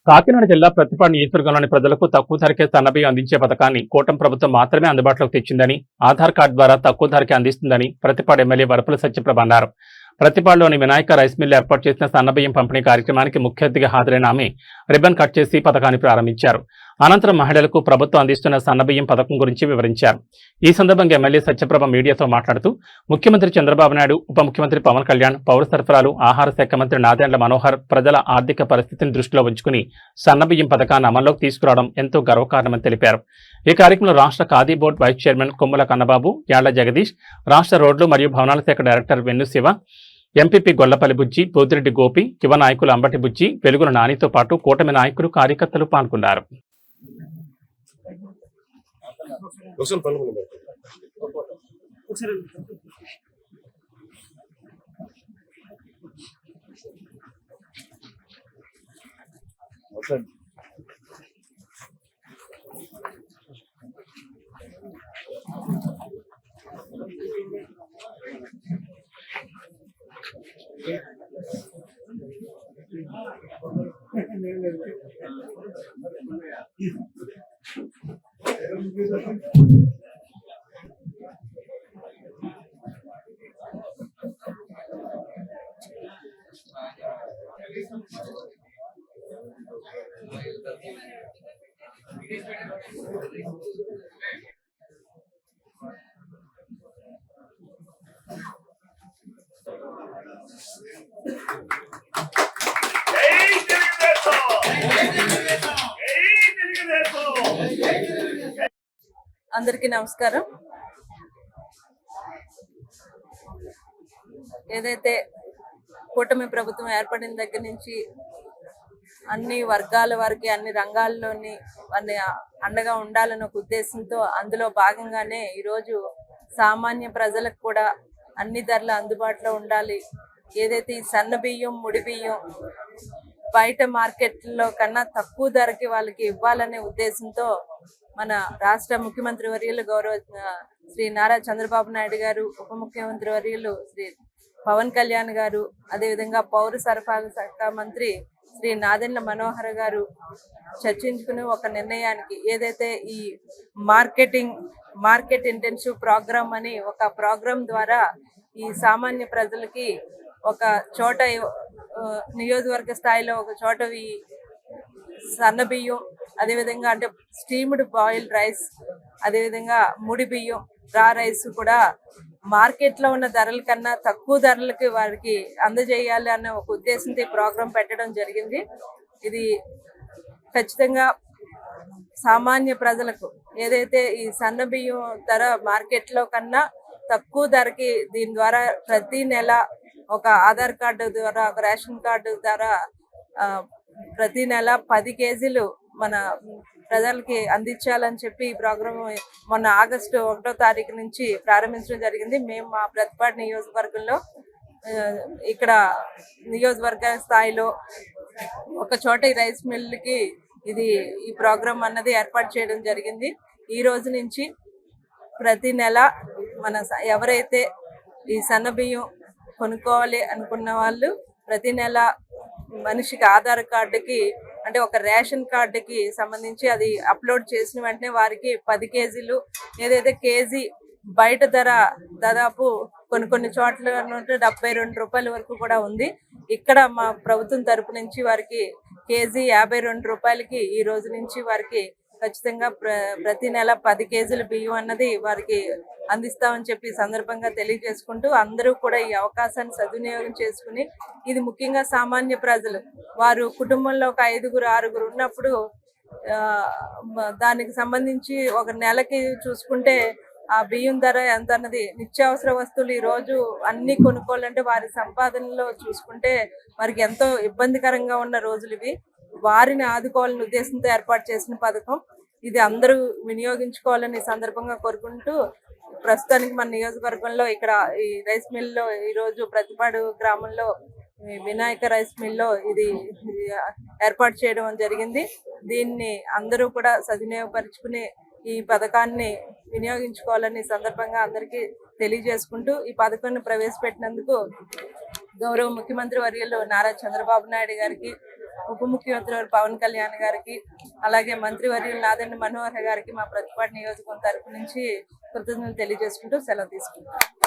కాకినాడ జిల్లా ప్రతిపాడు నియోజకవర్గంలోని ప్రజలకు తక్కువ ధరకే సన్నబియ్యం అందించే పథకాన్ని కూటమి ప్రభుత్వం మాత్రమే అందుబాటులోకి తెచ్చిందని, ఆధార్ కార్డు ద్వారా తక్కువ ధరకే అందిస్తుందని ప్రతిపాడు ఎమ్మెల్యే వరపుల సత్యప్రభ అన్నారు. ప్రతిపాడులోని వినాయక రైస్ మిల్ ఏర్పాటు చేసిన సన్నబియ్యం పంపిణీ కార్యక్రమానికి ముఖ్య అతిథిగా హాజరైన ఆమె రిబ్బన్ కట్ చేసి పథకాన్ని ప్రారంభించారు. అనంతరం మహిళలకు ప్రభుత్వం అందిస్తున్న సన్నబియ్యం పథకం గురించి వివరించారు. ఈ సందర్భంగా ఎమ్మెల్యే సత్యప్రభ మీడియాతో మాట్లాడుతూ ముఖ్యమంత్రి చంద్రబాబు నాయుడు, ఉప ముఖ్యమంత్రి పవన్ కళ్యాణ్, పౌర సరఫరాలు, ఆహార శాఖ మంత్రి నాదెండ్ల మనోహర్ ప్రజల ఆర్థిక పరిస్థితిని దృష్టిలో ఉంచుకుని సన్నబియ్యం పథకాన్ని అమల్లోకి తీసుకురావడం ఎంతో గర్వకారణమని తెలిపారు. ఈ కార్యక్రమంలో రాష్ట్ర ఖాదీ బోర్డు వైస్ చైర్మన్ కొమ్ముల కన్నబాబు, యాళ్ల జగదీష్, రాష్ట్ర రోడ్లు మరియు భవనాల శాఖ డైరెక్టర్ వెన్ను శివ, ఎంపీపీ గొల్లపల్లి బుజ్జి, పోతిరెడ్డి గోపి, యువ నాయకులు అంబటి బుజ్జి, వెలుగుల నానితో పాటు కూటమి నాయకులు, కార్యకర్తలు పాల్గొన్నారు. అందరికీ నమస్కారం. ఏదైతే కూటమి ప్రభుత్వం ఏర్పడిన దగ్గర నుంచి అన్ని వర్గాల వారికి అన్ని రంగాల్లోని అన్ని అండగా ఉండాలన్న ఒక ఉద్దేశంతో అందులో భాగంగానే ఈరోజు సామాన్య ప్రజలకు కూడా అన్ని ధరలు అందుబాటులో ఉండాలి. ఏదైతే ఈ సన్న బియ్యం, ముడి బియ్యం బయట మార్కెట్లో కన్నా తక్కువ ధరకి వాళ్ళకి ఇవ్వాలనే ఉద్దేశంతో మన రాష్ట్ర ముఖ్యమంత్రి వర్యులు గౌరవ శ్రీ నారా చంద్రబాబు నాయుడు గారు, ఉప ముఖ్యమంత్రి వర్యులు శ్రీ పవన్ కళ్యాణ్ గారు, అదేవిధంగా పౌర సరఫరాల శాఖ మంత్రి శ్రీ నాదెండ్ల మనోహర్ గారు చర్చించుకుని ఒక నిర్ణయానికి ఏదైతే ఈ మార్కెట్ ఇంటెన్సివ్ ప్రోగ్రామ్ అని ఒక ప్రోగ్రాం ద్వారా ఈ సామాన్య ప్రజలకి ఒక చోట నియోజకవర్గ స్థాయిలో ఒక చోట ఈ సన్న బియ్యం, అదేవిధంగా అంటే స్టీమ్డ్ బాయిల్డ్ రైస్, అదేవిధంగా ముడి బియ్యం, రా రైస్ కూడా మార్కెట్లో ఉన్న ధరల కన్నా తక్కువ ధరలకి వారికి అందజేయాలి అన్న ఒక ఉద్దేశంతో ఈ ప్రోగ్రాం పెట్టడం జరిగింది. ఇది ఖచ్చితంగా సామాన్య ప్రజలకు ఏదైతే ఈ సన్న బియ్యం ధర మార్కెట్లో కన్నా తక్కువ ధరకి దీని ద్వారా ప్రతి నెల ఒక ఆధార్ కార్డు ద్వారా, ఒక రేషన్ కార్డు ద్వారా ప్రతి నెల 10 కేజీలు మన ప్రజలకి అందించాలని చెప్పి ఈ ప్రోగ్రాం మొన్న ఆగస్టు 1వ తారీఖు నుంచి ప్రారంభించడం జరిగింది. మేము మా ప్రతిపాడు నియోజకవర్గంలో ఇక్కడ నియోజకవర్గ స్థాయిలో ఒక చోట ఈ రైస్ మిల్లుకి ఈ ప్రోగ్రాం అన్నది ఏర్పాటు చేయడం జరిగింది. ఈ రోజు నుంచి ప్రతి నెల మన ఎవరైతే ఈ సన్న బియ్యం కొనుక్కోవాలి అనుకున్న వాళ్ళు ప్రతి నెల మనిషికి ఆధార్ కార్డుకి అంటే ఒక రేషన్ కార్డుకి సంబంధించి అది అప్లోడ్ చేసిన వెంటనే వారికి 10 కేజీలు, ఏదైతే కేజీ బయట ధర దాదాపు కొన్ని చోట్ల 72 రూపాయల వరకు కూడా ఉంది. ఇక్కడ మా ప్రభుత్వం తరపు నుంచి వారికి కేజీ 52 రూపాయలకి ఈ రోజు నుంచి వారికి ఖచ్చితంగా ప్రతి నెల 10 కేజీల బియ్యం అన్నది వారికి అందిస్తామని చెప్పి సందర్భంగా తెలియజేసుకుంటూ అందరూ కూడా ఈ అవకాశాన్ని సద్వినియోగం చేసుకుని, ఇది ముఖ్యంగా సామాన్య ప్రజలు వారు కుటుంబంలో ఒక 5-6 ఉన్నప్పుడు దానికి సంబంధించి ఒక నెలకి చూసుకుంటే ఆ బియ్యం ధర ఎంత అన్నది, నిత్యావసర వస్తువులు ఈ రోజు అన్ని కొనుక్కోవాలంటే వారి సంపాదనలో చూసుకుంటే వారికి ఎంతో ఇబ్బందికరంగా ఉన్న రోజులు ఇవి. వారిని ఆదుకోవాలని ఉద్దేశంతో ఏర్పాటు చేసిన పథకం ఇది. అందరూ వినియోగించుకోవాలని సందర్భంగా కోరుకుంటూ ప్రస్తుతానికి మన నియోజకవర్గంలో ఇక్కడ ఈ రైస్ మిల్లో ఈరోజు ప్రతిపాడు గ్రామంలో వినాయక రైస్ మిల్లో ఇది ఏర్పాటు చేయడం జరిగింది. దీన్ని అందరూ కూడా సద్వినియోగపరుచుకుని ఈ పథకాన్ని వినియోగించుకోవాలని సందర్భంగా అందరికీ తెలియజేసుకుంటూ ఈ పథకాన్ని ప్రవేశపెట్టినందుకు గౌరవ ముఖ్యమంత్రి వర్యులు నారా చంద్రబాబు నాయుడు గారికి, ఉప ముఖ్యమంత్రి వారు పవన్ కళ్యాణ్ గారికి, అలాగే మంత్రివర్యులు నాదెండ్ల మనోహర్ గారికి మా ప్రతిపాడు నియోజకవర్గం తరపు నుంచి కృతజ్ఞతలు తెలియజేసుకుంటూ సెలవు తీసుకుంటాం.